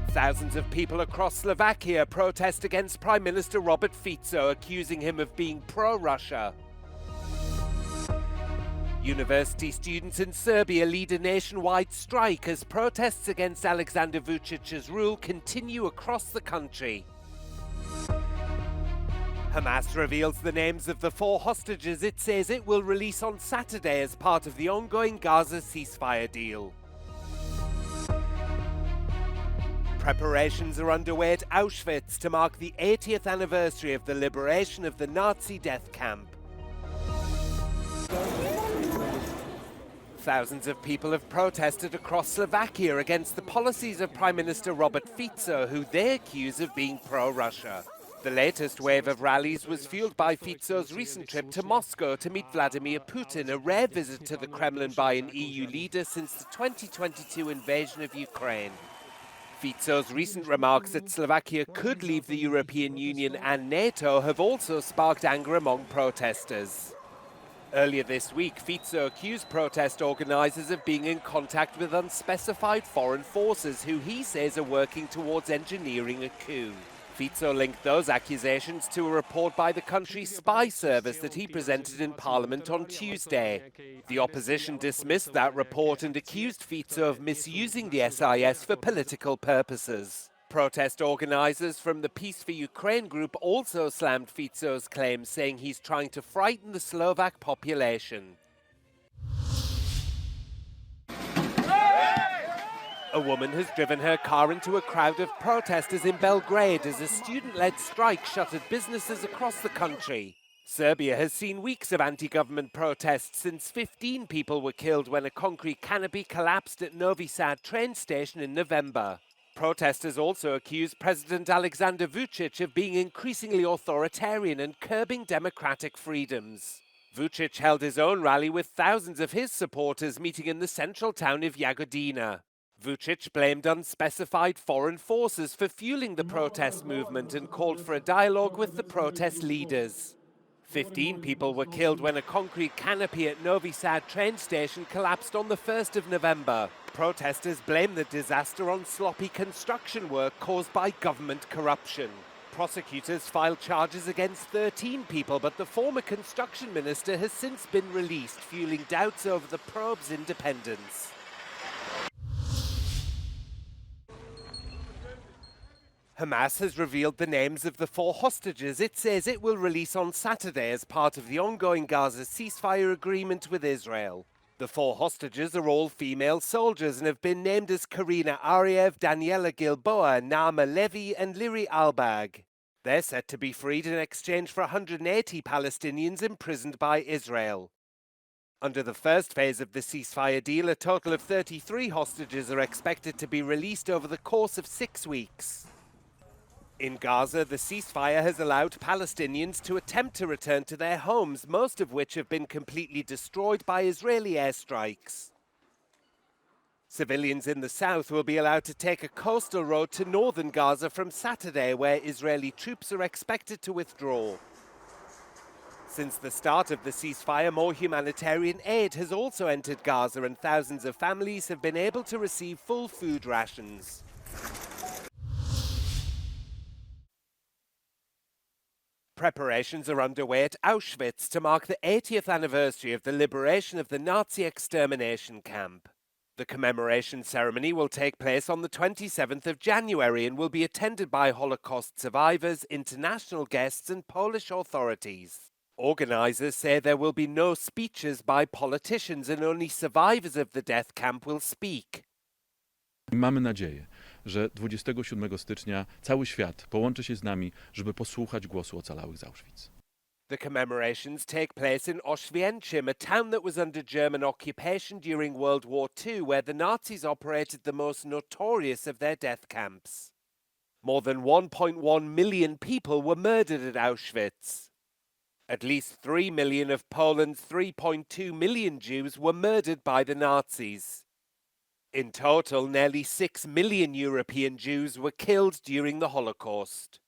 Thousands of people across Slovakia protest against Prime Minister Robert Fico, accusing him of being pro-Russia. University students in Serbia lead a nationwide strike as protests against Alexander Vucic's rule continue across the country. Hamas reveals the names of the 4 hostages it says it will release on Saturday as part of the ongoing Gaza ceasefire deal. Preparations are underway at Auschwitz to mark the 80th anniversary of the liberation of the Nazi death camp. Thousands of people have protested across Slovakia against the policies of Prime Minister Robert Fico, who they accuse of being pro-Russia. The latest wave of rallies was fueled by Fico's recent trip to Moscow to meet Vladimir Putin, a rare visit to the Kremlin by an EU leader since the 2022 invasion of Ukraine. Fico's recent remarks that Slovakia could leave the European Union and NATO have also sparked anger among protesters. Earlier this week, Fico accused protest organisers of being in contact with unspecified foreign forces who he says are working towards engineering a coup. Fico linked those accusations to a report by the country's spy service that he presented in Parliament on Tuesday. The opposition dismissed that report and accused Fico of misusing the SIS for political purposes. Protest organisers from the Peace for Ukraine group also slammed Fico's claims, saying he's trying to frighten the Slovak population. A woman has driven her car into a crowd of protesters in Belgrade as a student-led strike shuttered businesses across the country. Serbia has seen weeks of anti-government protests since 15 people were killed when a concrete canopy collapsed at Novi Sad train station in November. Protesters also accused President Alexander Vucic of being increasingly authoritarian and curbing democratic freedoms. Vucic held his own rally with thousands of his supporters meeting in the central town of Jagodina. Vucic blamed unspecified foreign forces for fueling the protest movement and called for a dialogue with the protest leaders. 15 people were killed when a concrete canopy at Novi Sad train station collapsed on the 1st of November. Protesters blame the disaster on sloppy construction work caused by government corruption. Prosecutors filed charges against 13 people, but the former construction minister has since been released, fueling doubts over the probe's independence. Hamas has revealed the names of the 4 hostages it says it will release on Saturday as part of the ongoing Gaza ceasefire agreement with Israel. The 4 hostages are all female soldiers and have been named as Karina Ariev, Daniela Gilboa, Naama Levy and Liri Albag. They're set to be freed in exchange for 180 Palestinians imprisoned by Israel. Under the first phase of the ceasefire deal, a total of 33 hostages are expected to be released over the course of 6 weeks. In Gaza, the ceasefire has allowed Palestinians to attempt to return to their homes, most of which have been completely destroyed by Israeli airstrikes. Civilians in the south will be allowed to take a coastal road to northern Gaza from Saturday, where Israeli troops are expected to withdraw. Since the start of the ceasefire, more humanitarian aid has also entered Gaza, and thousands of families have been able to receive full food rations. Preparations are underway at Auschwitz to mark the 80th anniversary of the liberation of the Nazi extermination camp. The commemoration ceremony will take place on the 27th of January and will be attended by Holocaust survivors, international guests and Polish authorities. Organisers say there will be no speeches by politicians and only survivors of the death camp will speak. Mamy nadzieję, że 27 stycznia cały świat połączy się z nami, żeby posłuchać głosu ocalałych z Auschwitz. The commemorations take place in Oświęcim, a town that was under German occupation during World War II, where the Nazis operated the most notorious of their death camps. More than 1.1 million people were murdered at Auschwitz. At least 3 million of Poland's 3.2 million Jews were murdered by the Nazis. In total, nearly 6 million European Jews were killed during the Holocaust.